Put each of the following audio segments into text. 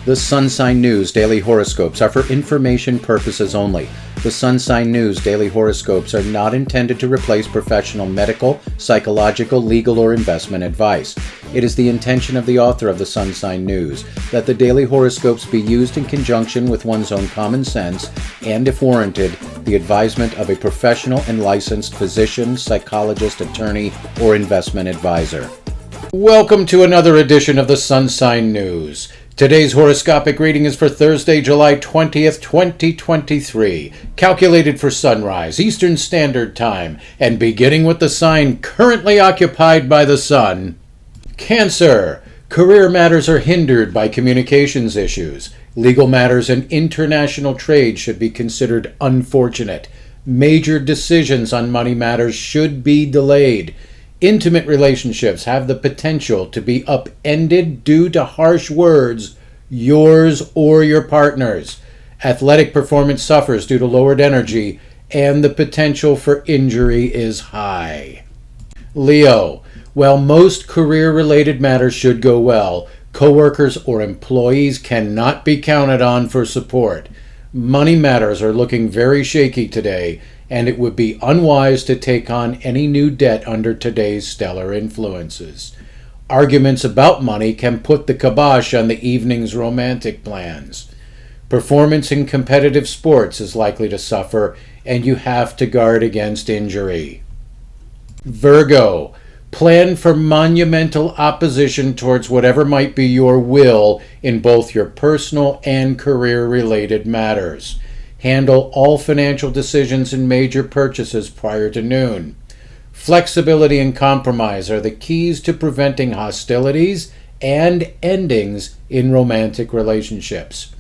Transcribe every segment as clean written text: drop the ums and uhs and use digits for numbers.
The Sun Sign News Daily Horoscopes are for information purposes only. The Sun Sign News Daily Horoscopes are not intended to replace professional medical, psychological, legal, or investment advice. It is the intention of the author of the Sun Sign News that the daily horoscopes be used in conjunction with one's own common sense and, if warranted, the advisement of a professional and licensed physician, psychologist, attorney, or investment advisor. Welcome to another edition of the Sun Sign News. Today's horoscopic reading is for Thursday, July 20th, 2023, calculated for sunrise, Eastern Standard Time, and beginning with the sign currently occupied by the sun. Cancer. Career matters are hindered by communications issues. Legal matters and international trade should be considered unfortunate. Major decisions on money matters should be delayed. Intimate relationships have the potential to be upended due to harsh words, yours or your partner's. Athletic performance suffers due to lowered energy, and the potential for injury is high. Leo. While most career-related matters should go well, coworkers or employees cannot be counted on for support. Money matters are looking very shaky today, and it would be unwise to take on any new debt under today's stellar influences. Arguments about money can put the kibosh on the evening's romantic plans. Performance in competitive sports is likely to suffer, and you have to guard against injury. Virgo. Plan for monumental opposition towards whatever might be your will in both your personal and career-related matters. Handle all financial decisions and major purchases prior to noon. Flexibility and compromise are the keys to preventing hostilities and endings in romantic relationships.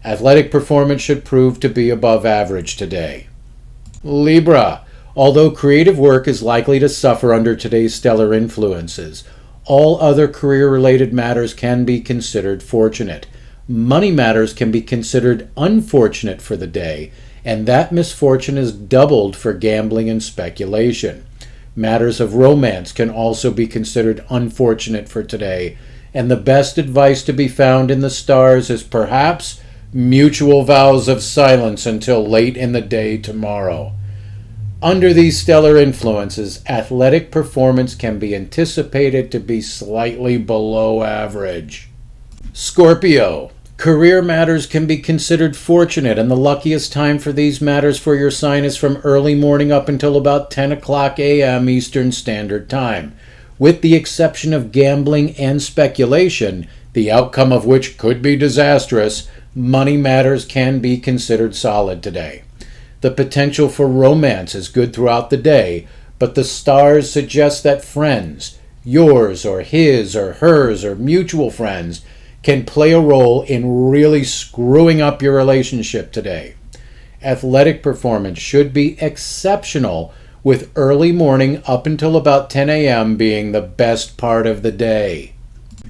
Athletic performance should prove to be above average today. Libra. Although creative work is likely to suffer under today's stellar influences, all other career-related matters can be considered fortunate. Money matters can be considered unfortunate for the day, and that misfortune is doubled for gambling and speculation. Matters of romance can also be considered unfortunate for today, and the best advice to be found in the stars is perhaps mutual vows of silence until late in the day tomorrow. Under these stellar influences, athletic performance can be anticipated to be slightly below average. Scorpio. Career matters can be considered fortunate, and the luckiest time for these matters for your sign is from early morning up until about 10 o'clock a.m. Eastern Standard Time. With the exception of gambling and speculation, the outcome of which could be disastrous, money matters can be considered solid today. The potential for romance is good throughout the day, but the stars suggest that friends, yours or his or hers or mutual friends, can play a role in really screwing up your relationship today. Athletic performance should be exceptional, with early morning up until about 10 a.m. being the best part of the day.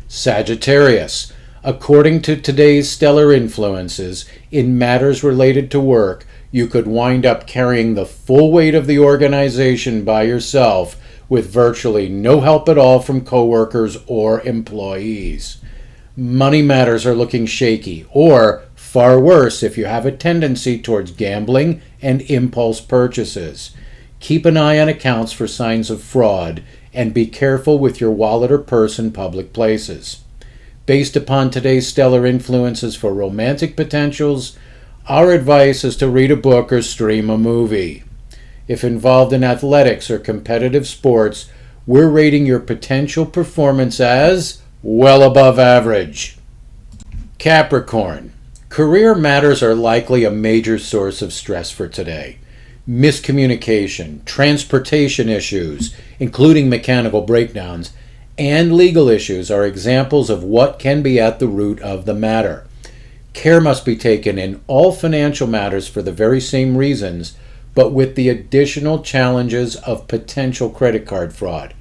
Sagittarius. According to today's stellar influences, in matters related to work, you could wind up carrying the full weight of the organization by yourself with virtually no help at all from coworkers or employees. Money matters are looking shaky, or far worse if you have a tendency towards gambling and impulse purchases. Keep an eye on accounts for signs of fraud, and be careful with your wallet or purse in public places. Based upon today's stellar influences for romantic potentials, our advice is to read a book or stream a movie. If involved in athletics or competitive sports, we're rating your potential performance as well above average. Capricorn. Career matters are likely a major source of stress for today. Miscommunication, transportation issues, including mechanical breakdowns, and legal issues are examples of what can be at the root of the matter. Care must be taken in all financial matters for the very same reasons, but with the additional challenges of potential credit card fraud.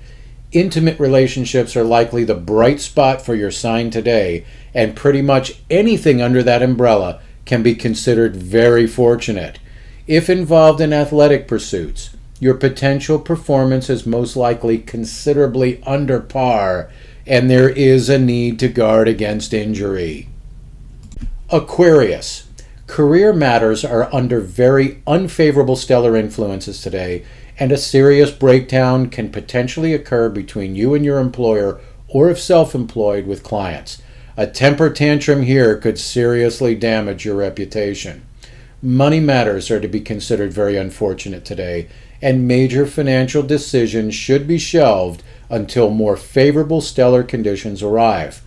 Intimate relationships are likely the bright spot for your sign today, and pretty much anything under that umbrella can be considered very fortunate. If involved in athletic pursuits, your potential performance is most likely considerably under par, and there is a need to guard against injury. Aquarius. Career matters are under very unfavorable stellar influences today, and a serious breakdown can potentially occur between you and your employer, or if self-employed, with clients. A temper tantrum here could seriously damage your reputation. Money matters are to be considered very unfortunate today, and major financial decisions should be shelved until more favorable stellar conditions arrive.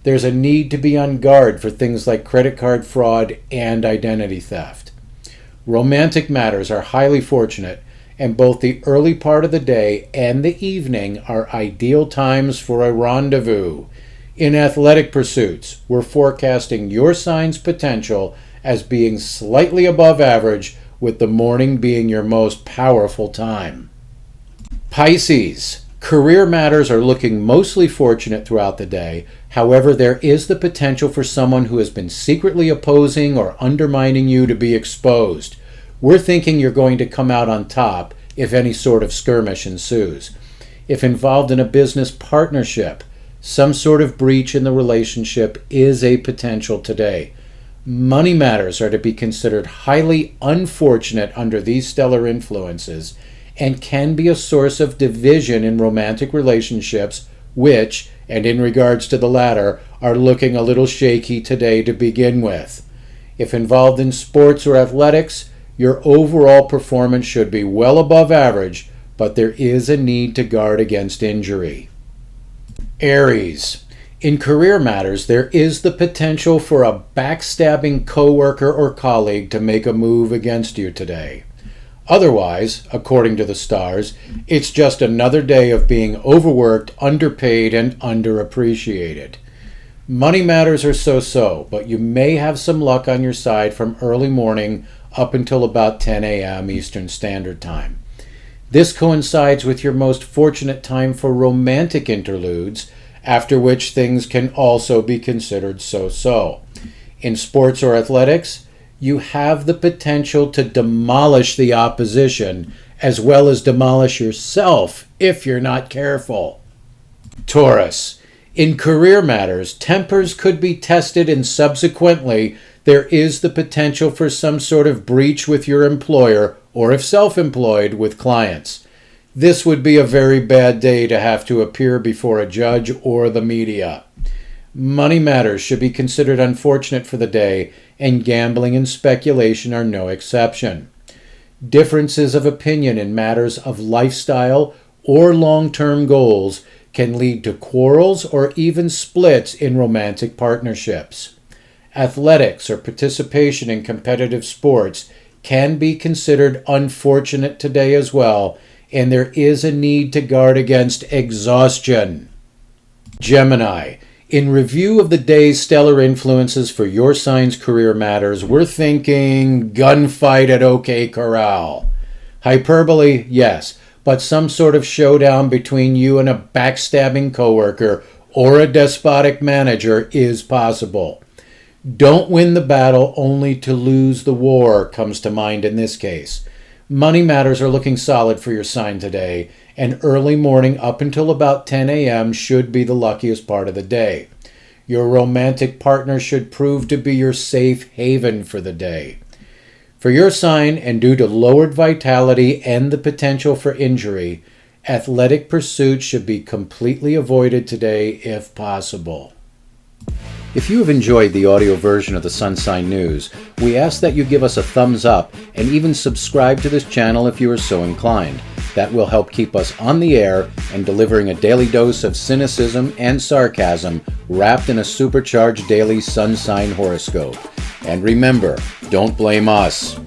There's a need to be on guard for things like credit card fraud and identity theft. Romantic matters are highly fortunate, and both the early part of the day and the evening are ideal times for a rendezvous. In athletic pursuits, we're forecasting your sign's potential as being slightly above average, with the morning being your most powerful time. Pisces. Career matters are looking mostly fortunate throughout the day. However, there is the potential for someone who has been secretly opposing or undermining you to be exposed. We're thinking you're going to come out on top if any sort of skirmish ensues. If involved in a business partnership, some sort of breach in the relationship is a potential today. Money matters are to be considered highly unfortunate under these stellar influences, and can be a source of division in romantic relationships, which, and in regards to the latter, are looking a little shaky today to begin with. If involved in sports or athletics, your overall performance should be well above average, but there is a need to guard against injury. Aries. In career matters, there is the potential for a backstabbing coworker or colleague to make a move against you today. Otherwise, according to the stars, it's just another day of being overworked, underpaid, and underappreciated. Money matters are so-so, but you may have some luck on your side from early morning up until about 10 a.m. Eastern Standard Time. This coincides with your most fortunate time for romantic interludes, after which things can also be considered so-so. In sports or athletics, you have the potential to demolish the opposition, as well as demolish yourself if you're not careful. Taurus. In career matters, tempers could be tested, and subsequently, there is the potential for some sort of breach with your employer, or if self-employed, with clients. This would be a very bad day to have to appear before a judge or the media. Money matters should be considered unfortunate for the day, and gambling and speculation are no exception. Differences of opinion in matters of lifestyle or long-term goals can lead to quarrels or even splits in romantic partnerships. Athletics or participation in competitive sports can be considered unfortunate today as well, and there is a need to guard against exhaustion. Gemini. In review of the day's stellar influences for your sign's career matters, we're thinking gunfight at OK Corral. Hyperbole, yes, but some sort of showdown between you and a backstabbing coworker or a despotic manager is possible. Don't win the battle only to lose the war comes to mind in this case. Money matters are looking solid for your sign today, and early morning up until about 10 a.m. should be the luckiest part of the day. Your romantic partner should prove to be your safe haven for the day. For your sign, and due to lowered vitality and the potential for injury, athletic pursuits should be completely avoided today if possible. If you have enjoyed the audio version of the Sun Sign News, we ask that you give us a thumbs up and even subscribe to this channel if you are so inclined. That will help keep us on the air and delivering a daily dose of cynicism and sarcasm wrapped in a supercharged daily sun sign horoscope. And remember, don't blame us.